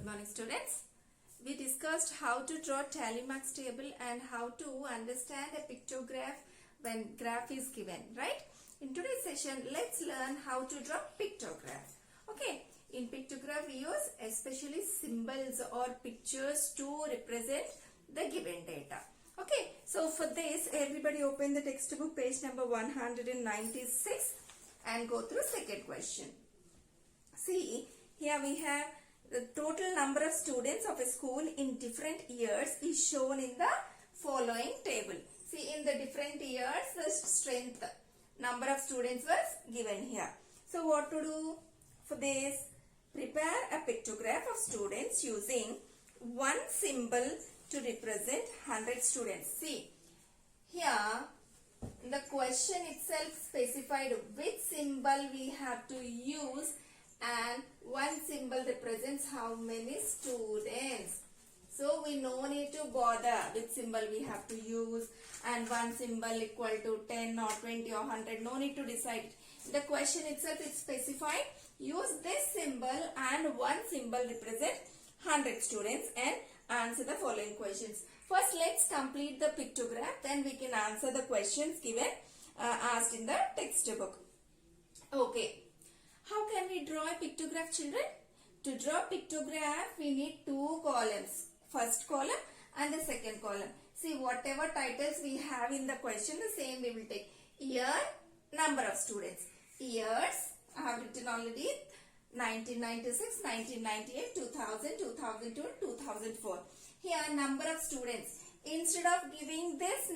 Good morning, students. We discussed how to draw tally marks table and how to understand a pictograph when graph is given, right? In today's session, let's learn how to draw pictograph. Okay, in pictograph we use especially symbols or pictures to represent the given data. Okay, so for this, everybody open the textbook page number 196 and go through second question. See, here we have the total number of students of a school in different years is shown in the following table. See, in the different years, the strength, number of students was given here. So, what to do for this? Prepare a pictograph of students using one symbol to represent 100 students. See, here the question itself specified which symbol we have to use, and one symbol represents how many students. So we no need to bother which symbol we have to use, and one symbol equal to 10 or 20 or 100. No need to decide. The question itself is specified. Use this symbol and one symbol represent 100 students and answer the following questions. First, let's complete the pictograph. Then we can answer the questions given asked in the textbook. Okay. How can we draw a pictograph, children? To draw a pictograph, we need two columns. First column and the second column. See, whatever titles we have in the question, the same we will take. Year, number of students. Years, I have written already 1996, 1998, 2000, 2002, 2004. Here, number of students. Instead of giving this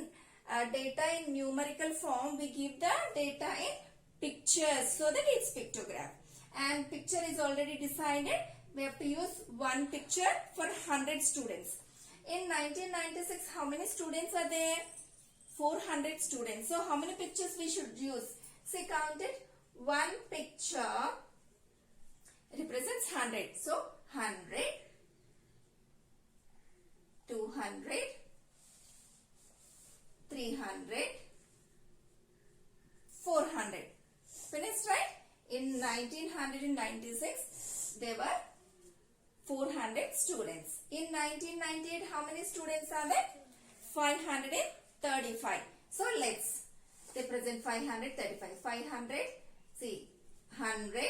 data in numerical form, we give the data in pictures, so that it's pictograph. And picture is already decided. We have to use one picture for 100 students. In 1996, how many students are there? 400 students. So how many pictures we should use? Say, count it. One picture represents 100. So 100, 200, 300, 400. Finished, right? In 1996, there were 400 students. In 1998, how many students are there? 535. So, let's represent 535. 500, see, 100,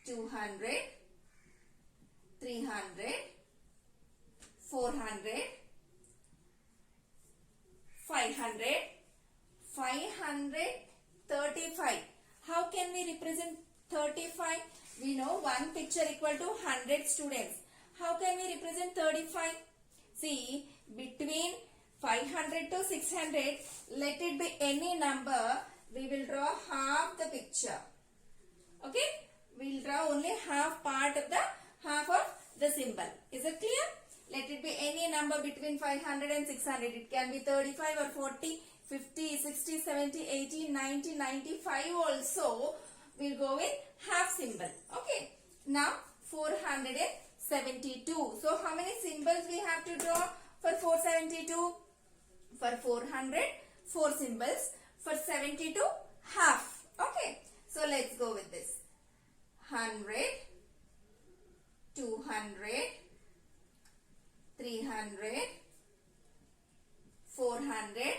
200, 300, 400, 500, 535. How can we represent 35? We know one picture equal to 100 students. How can we represent 35? See, between 500 to 600, let it be any number, we will draw half the picture. Okay? We will draw only half part of half of the symbol. Is it clear? Let it be any number between 500 and 600. It can be 35 or 40, 50, 60, 70, 80, 90, 95 also. We'll go with half symbol. Okay. Now 472. So how many symbols we have to draw for 472? For 400, 4 symbols. For 72, half. Okay. So let's go with this. 100, 200, 300, 400,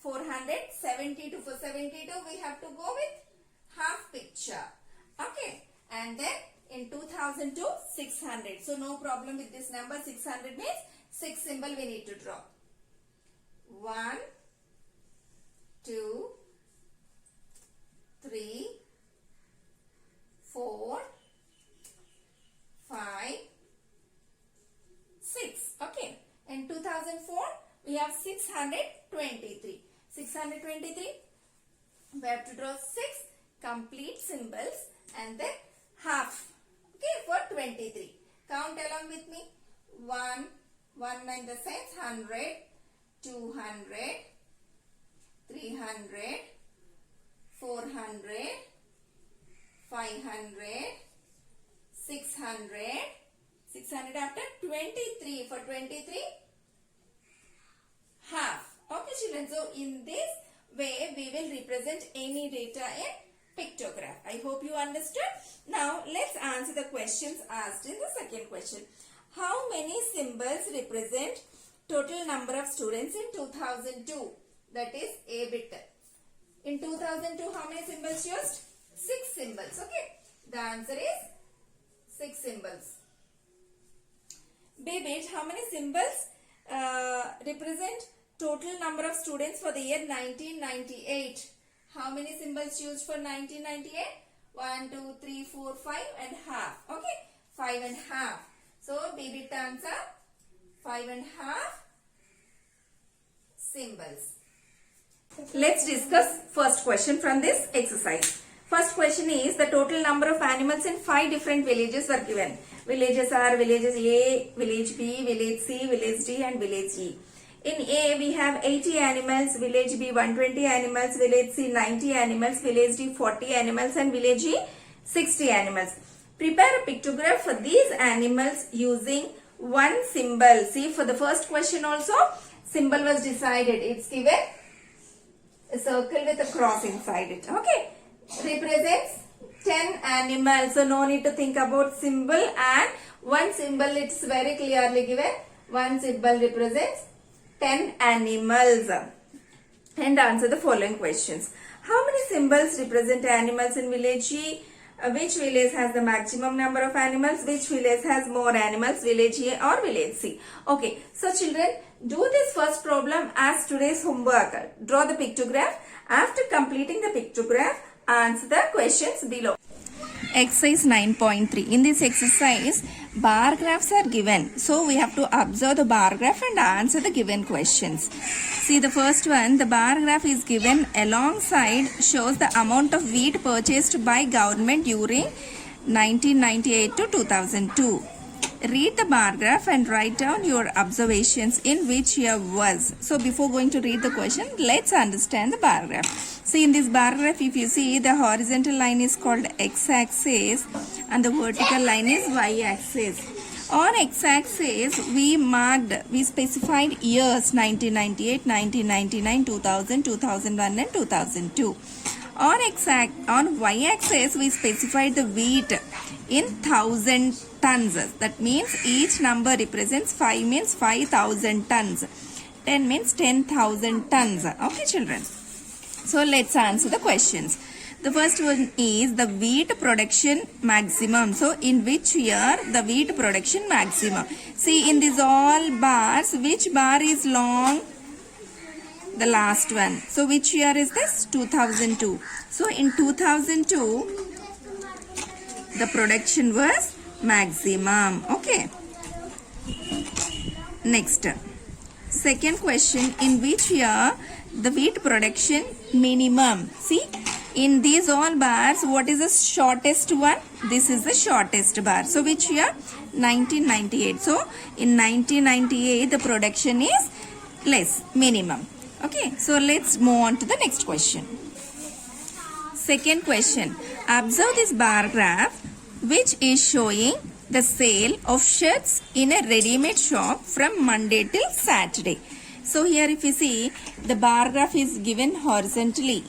472. For 72, we have to go with half picture. Okay. And then in 2002, 600. So no problem with this number. 600 means 6 symbol we need to draw. 1, 2, 3, 4, 5, 6. Okay. In 2004, we have 623. 623, we have to draw 6 complete symbols and then half. Okay, for 23. Count along with me. 1 in the sense 100, 200, 300, 400, 500, 600. 600 after 23. For 23, half. Okay, children. So, in this way, we will represent any data in pictograph. I hope you understood. Now let's answer the questions asked in the second question. How many symbols represent total number of students in 2002? That is A bit. In 2002, how many symbols used? 6 symbols. Okay. The answer is 6 symbols. B bit, how many symbols represent total number of students for the year 1998? How many symbols used for 1998? 1, 2, 3, 4, 5 and half. Okay. 5 and half. So, B bit answer 5 and half symbols. Let's discuss first question from this exercise. First question is the total number of animals in 5 different villages were given. Villages are villages A, village B, village C, village D and village E. In A we have 80 animals, village B 120 animals, village C 90 animals, village D 40 animals and village E 60 animals. Prepare a pictograph for these animals using one symbol. See, for the first question also symbol was decided. It's given a circle with a cross inside it. Okay. Represents 10 animals. So no need to think about symbol, and one symbol it's very clearly given. One symbol represents 10 animals. And answer the following questions. How many symbols represent animals in village E? Which village has the maximum number of animals? Which village has more animals? Village A or village C? Okay. So children, do this first problem as today's homework. Draw the pictograph. After completing the pictograph, answer the questions below. Exercise 9.3. In this exercise, bar graphs are given. So we have to observe the bar graph and answer the given questions. See, the first one, the bar graph is given alongside, shows the amount of wheat purchased by government during 1998 to 2002. Read the bar graph and write down your observations in which year was. So before going to read the question, let's understand the bar graph. See, in this bar graph, if you see, the horizontal line is called x-axis and the vertical line is y-axis. On x-axis, we specified years 1998, 1999, 2000, 2001 and 2002. On y-axis, we specified the wheat in 1000 tons. That means each number represents 5 means 5000 tons. 10 means 10,000 tons. Okay, children. So let's answer the questions. The first one is the wheat production maximum. So in which year the wheat production maximum? See, in these all bars, which bar is long? The last one. So which year is this? 2002. So in 2002, the production was maximum. Okay. Next. Second question, in which year the wheat production minimum? See, in these all bars, what is the shortest one? This is the shortest bar. So which year? 1998. So in 1998, the production is less, minimum. Okay, so let's move on to the next question. Second question, observe this bar graph which is showing the sale of shirts in a ready-made shop from Monday till Saturday. So here if you see, the bar graph is given horizontally.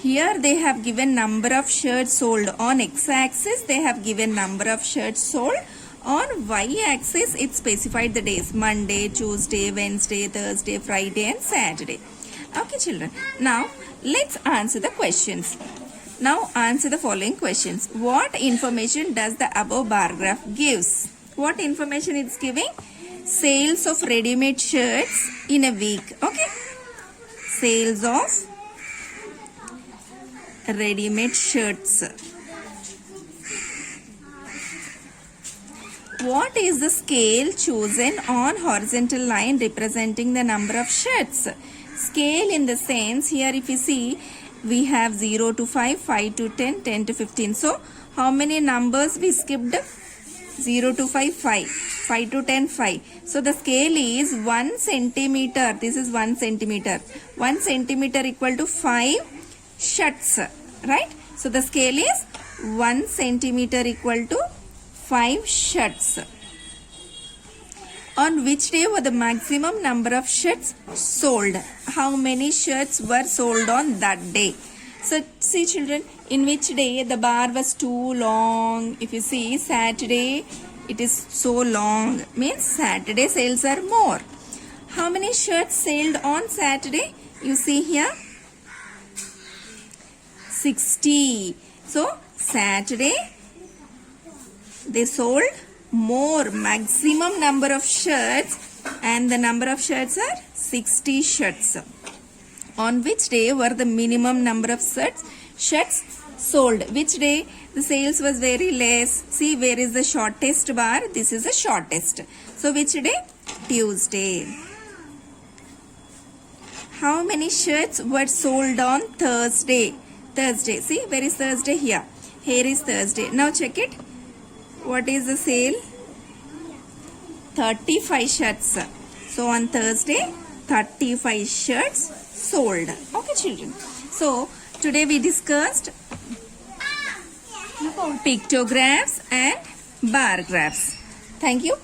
Here they have given number of shirts sold. On x-axis they have given number of shirts sold. On y-axis it specified the days: Monday, Tuesday, Wednesday, Thursday, Friday and Saturday. Okay children. Now let's answer the questions. Now answer the following questions. What information does the above bar graph gives? What information it's giving? Sales of ready-made shirts in a week. Okay. Sales of ready-made shirts. What is the scale chosen on horizontal line representing the number of shirts? Scale in the sense, here if you see, we have 0 to 5, 5 to 10, 10 to 15. So, how many numbers we skipped? 0 to 5, 5. 5 to 10, 5. So, the scale is 1 centimeter. This is 1 centimeter. 1 centimeter equal to 5 shirts. Right? So, the scale is 1 centimeter equal to 5 shirts. On which day were the maximum number of shirts sold? How many shirts were sold on that day? So see children, in which day the bar was too long. If you see Saturday, it is so long, means Saturday sales are more. How many shirts sold on Saturday? You see here 60. So Saturday they sold more, maximum number of shirts, and the number of shirts are 60 shirts. On which day were the minimum number of shirts sold? Which day the sales was very less? See, where is the shortest bar? This is the shortest. So which day? Tuesday. How many shirts were sold on Thursday? Thursday. See, where is Thursday? Here. Here is Thursday. Now check it. What is the sale? 35 shirts. So on Thursday, 35 shirts sold. Okay children. So today we discussed pictographs and bar graphs. Thank you.